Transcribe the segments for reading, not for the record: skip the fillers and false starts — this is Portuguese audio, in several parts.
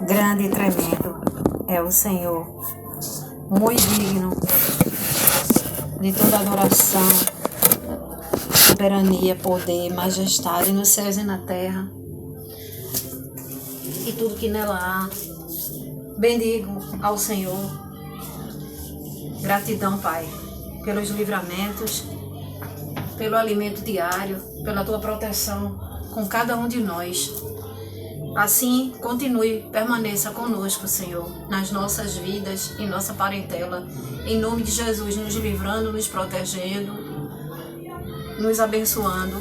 Grande e tremendo é o Senhor, muito digno de toda adoração, soberania, poder, majestade nos céus e na terra e tudo que nela há. Bendigo ao Senhor. Gratidão, Pai, pelos livramentos, pelo alimento diário, pela tua proteção com cada um de nós. Assim, continue, permaneça conosco, Senhor, nas nossas vidas, em nossa parentela. Em nome de Jesus, nos livrando, nos protegendo, nos abençoando.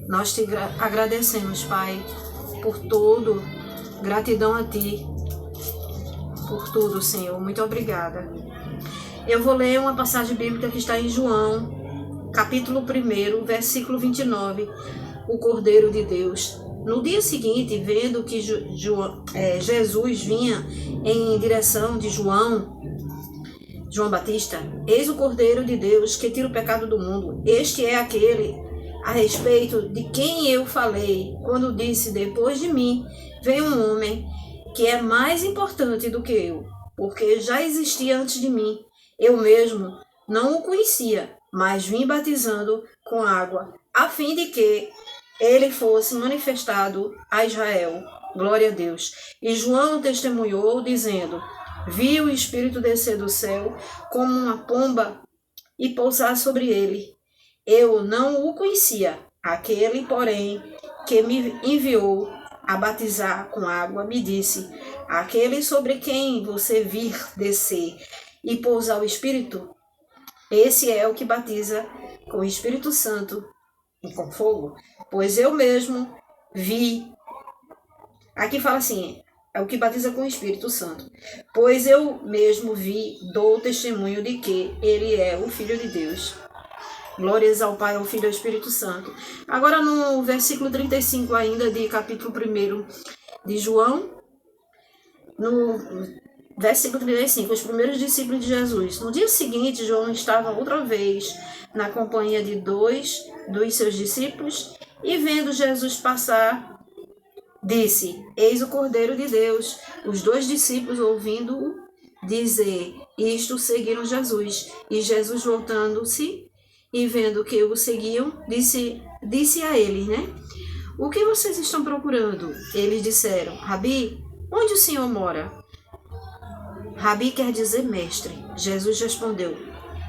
Nós te agradecemos, Pai, por tudo. Gratidão a Ti por tudo, Senhor. Muito obrigada. Eu vou ler uma passagem bíblica que está em João, capítulo 1, versículo 29. O Cordeiro de Deus. No dia seguinte, vendo que Jesus vinha em direção de João Batista, eis o Cordeiro de Deus que tira o pecado do mundo. Este é aquele a respeito de quem eu falei, quando disse, depois de mim, vem um homem que é mais importante do que eu, porque já existia antes de mim. Eu mesmo não o conhecia, mas vim batizando com água, a fim de que ele fosse manifestado a Israel. Glória a Deus. E João testemunhou, dizendo, vi o Espírito descer do céu como uma pomba e pousar sobre ele. Eu não o conhecia. Aquele, porém, que me enviou a batizar com água, me disse, aquele sobre quem você vir descer e pousar o Espírito, esse é o que batiza com o Espírito Santo e com fogo. Pois eu mesmo vi, aqui fala assim, é o que batiza com o Espírito Santo. Pois eu mesmo vi, dou testemunho de que ele é o Filho de Deus. Glórias ao Pai, ao Filho e ao Espírito Santo. Agora no versículo 35 ainda de capítulo 1 de João, no versículo 35, os primeiros discípulos de Jesus. No dia seguinte, João estava outra vez na companhia de dois dos seus discípulos e vendo Jesus passar, disse, eis o Cordeiro de Deus. Os dois discípulos, ouvindo-o dizer isto, seguiram Jesus. E Jesus, voltando-se e vendo que o seguiam, disse a eles, o que vocês estão procurando? Eles disseram, Rabi, onde o Senhor mora? Rabi quer dizer mestre. Jesus respondeu,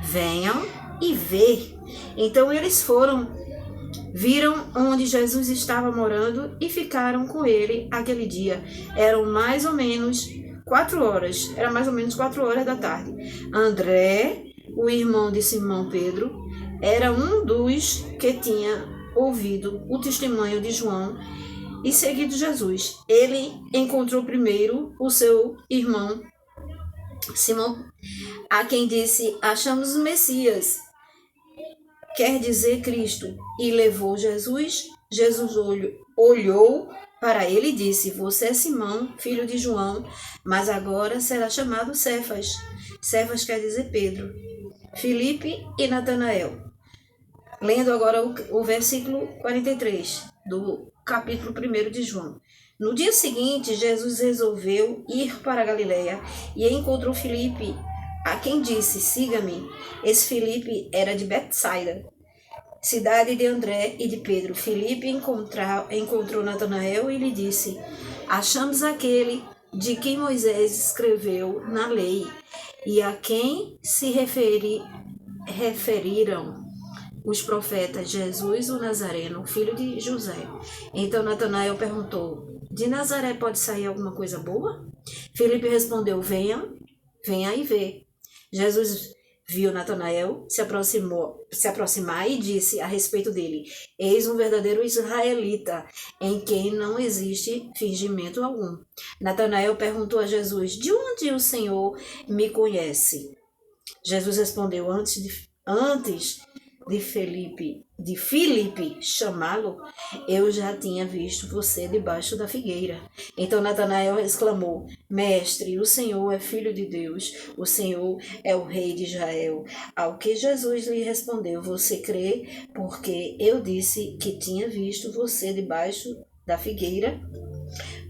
venham e vê. Então eles viram onde Jesus estava morando e ficaram com ele aquele dia. Eram mais ou menos 4 horas. Era mais ou menos 4 horas da tarde. André, o irmão de Simão Pedro, era um dos que tinha ouvido o testemunho de João e seguido Jesus. Ele encontrou primeiro o seu irmão Simão, a quem disse, achamos o Messias, quer dizer Cristo, e levou Jesus. Jesus olhou para ele e disse, você é Simão, filho de João, mas agora será chamado Cefas. Cefas quer dizer Pedro. Filipe e Natanael. Lendo agora o versículo 43 do capítulo 1 de João. No dia seguinte, Jesus resolveu ir para a Galileia e encontrou Filipe, a quem disse, siga-me. Esse Filipe era de Betsaida, cidade de André e de Pedro. Filipe encontrou Natanael e lhe disse, achamos aquele de quem Moisés escreveu na lei e a quem se referiram os profetas, Jesus, o Nazareno, filho de José. Então Natanael perguntou, de Nazaré pode sair alguma coisa boa? Filipe respondeu, venha e vê. Jesus viu Natanael se aproximar e disse a respeito dele, eis um verdadeiro israelita, em quem não existe fingimento algum. Natanael perguntou a Jesus, de onde o Senhor me conhece? Jesus respondeu, antes de Filipe chamá-lo, eu já tinha visto você debaixo da figueira. Então Natanael exclamou: Mestre, o Senhor é filho de Deus, o Senhor é o rei de Israel. Ao que Jesus lhe respondeu: Você crê porque eu disse que tinha visto você debaixo da figueira?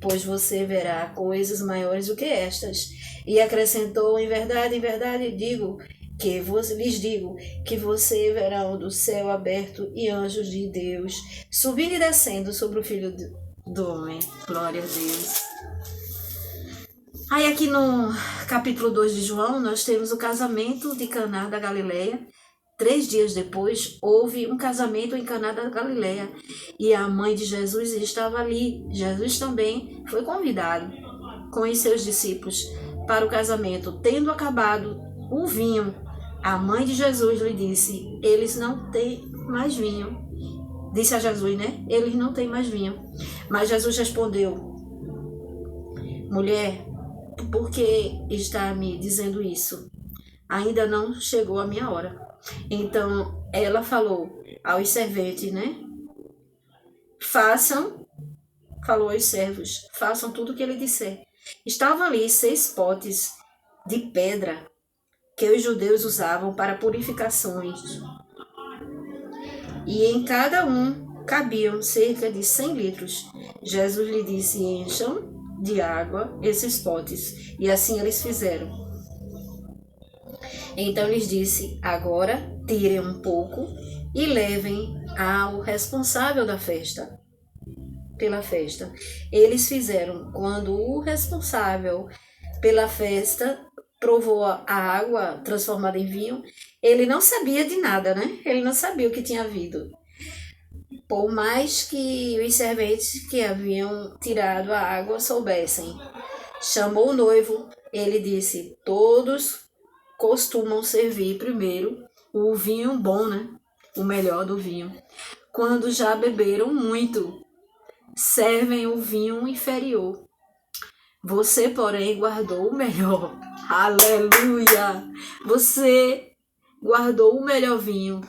Pois você verá coisas maiores do que estas. E acrescentou: em verdade, lhes digo que você verão do céu aberto e anjos de Deus subindo e descendo sobre o Filho do Homem. Glória a Deus. Aí aqui no capítulo 2 de João, nós temos o casamento de Caná da Galileia. 3 dias depois, houve um casamento em Caná da Galileia e a mãe de Jesus estava ali. Jesus também foi convidado com os seus discípulos para o casamento. Tendo acabado o vinho, a mãe de Jesus lhe disse: Eles não têm mais vinho. Disse a Jesus, né? Eles não têm mais vinho. Mas Jesus respondeu: Mulher, por que está me dizendo isso? Ainda não chegou a minha hora. Então ela falou aos serventes, né? Falou aos servos, façam tudo o que ele disser. Estavam ali 6 potes de pedra que os judeus usavam para purificações. E em cada um cabiam cerca de 100 litros. Jesus lhe disse: encham de água esses potes. E assim eles fizeram. Então lhes disse: agora tirem um pouco e levem ao responsável da festa, pela festa. Eles fizeram. Quando o responsável pela festa provou a água transformada em vinho, ele não sabia de nada, né? Ele não sabia o que tinha havido. Por mais que os serventes que haviam tirado a água soubessem. Chamou o noivo, ele disse: todos costumam servir primeiro o vinho bom, né? O melhor do vinho. Quando já beberam muito, servem o vinho inferior. Você, porém, guardou o melhor. Aleluia! Você guardou o melhor vinho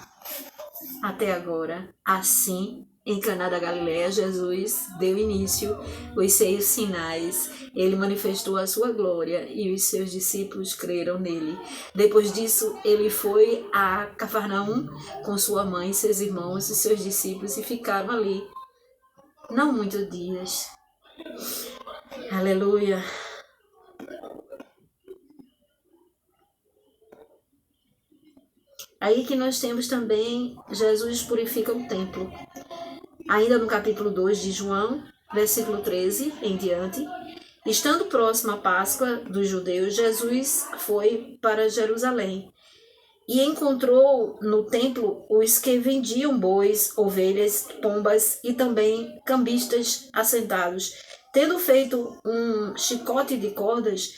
até agora. Assim, em Caná da Galileia, Jesus deu início aos 6 sinais. Ele manifestou a sua glória e os seus discípulos creram nele. Depois disso, ele foi a Cafarnaum com sua mãe, seus irmãos e seus discípulos e ficaram ali não muitos dias. Aleluia! Aí que nós temos também Jesus purifica o templo. Ainda no capítulo 2 de João, versículo 13 em diante. Estando próxima a Páscoa dos judeus, Jesus foi para Jerusalém e encontrou no templo os que vendiam bois, ovelhas, pombas e também cambistas assentados. Tendo feito um chicote de cordas,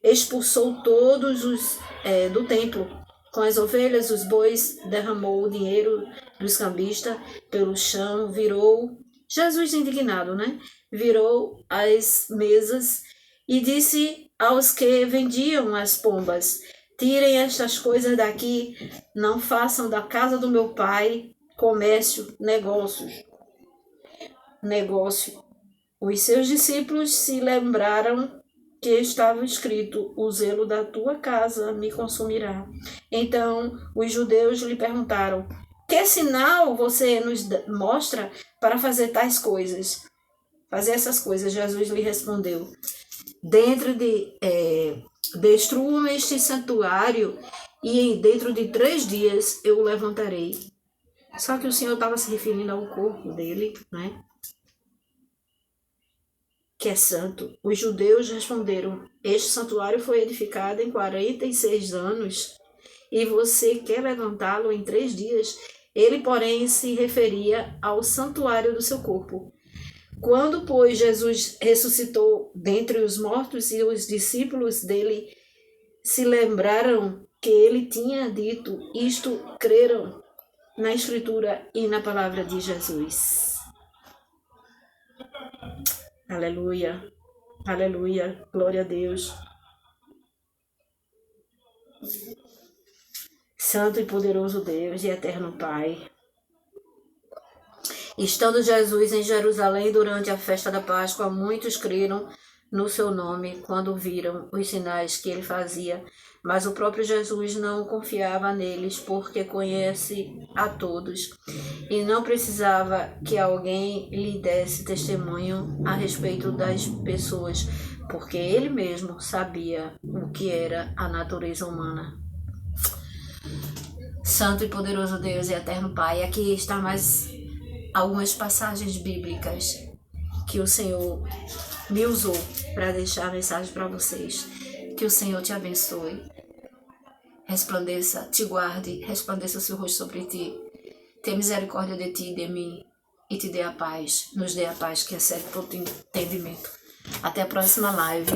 expulsou todos os do templo. Com as ovelhas, os bois, derramou o dinheiro dos cambistas pelo chão, virou, Jesus indignado, né? Virou as mesas e disse aos que vendiam as pombas: tirem estas coisas daqui, não façam da casa do meu pai comércio, negócio. Os seus discípulos se lembraram que estava escrito: o zelo da tua casa me consumirá. Então os judeus lhe perguntaram: que sinal você nos mostra para fazer tais coisas? Fazer essas coisas. Jesus lhe respondeu: destruam este santuário e dentro de 3 dias eu o levantarei. Só que o Senhor estava se referindo ao corpo dele, né? Que é santo. Os judeus responderam: este santuário foi edificado em 46 anos e você quer levantá-lo em 3 dias? Ele, porém, se referia ao santuário do seu corpo. Quando, pois, Jesus ressuscitou dentre os mortos e os discípulos dele se lembraram que ele tinha dito isto, creram na Escritura e na palavra de Jesus. Aleluia, aleluia, glória a Deus. Santo e poderoso Deus e eterno Pai, estando Jesus em Jerusalém durante a festa da Páscoa, muitos creram no seu nome quando viram os sinais que ele fazia, mas o próprio Jesus não confiava neles, porque conhece a todos e não precisava que alguém lhe desse testemunho a respeito das pessoas, porque ele mesmo sabia o que era a natureza humana. Santo e poderoso Deus e eterno Pai, aqui está mais algumas passagens bíblicas que o Senhor me usou para deixar a mensagem para vocês. Que o Senhor te abençoe, resplandeça, te guarde, resplandeça o seu rosto sobre ti, tenha misericórdia de ti e de mim, e te dê a paz, nos dê a paz que excede todo entendimento. Até a próxima live.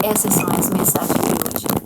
Essas são as mensagens de hoje.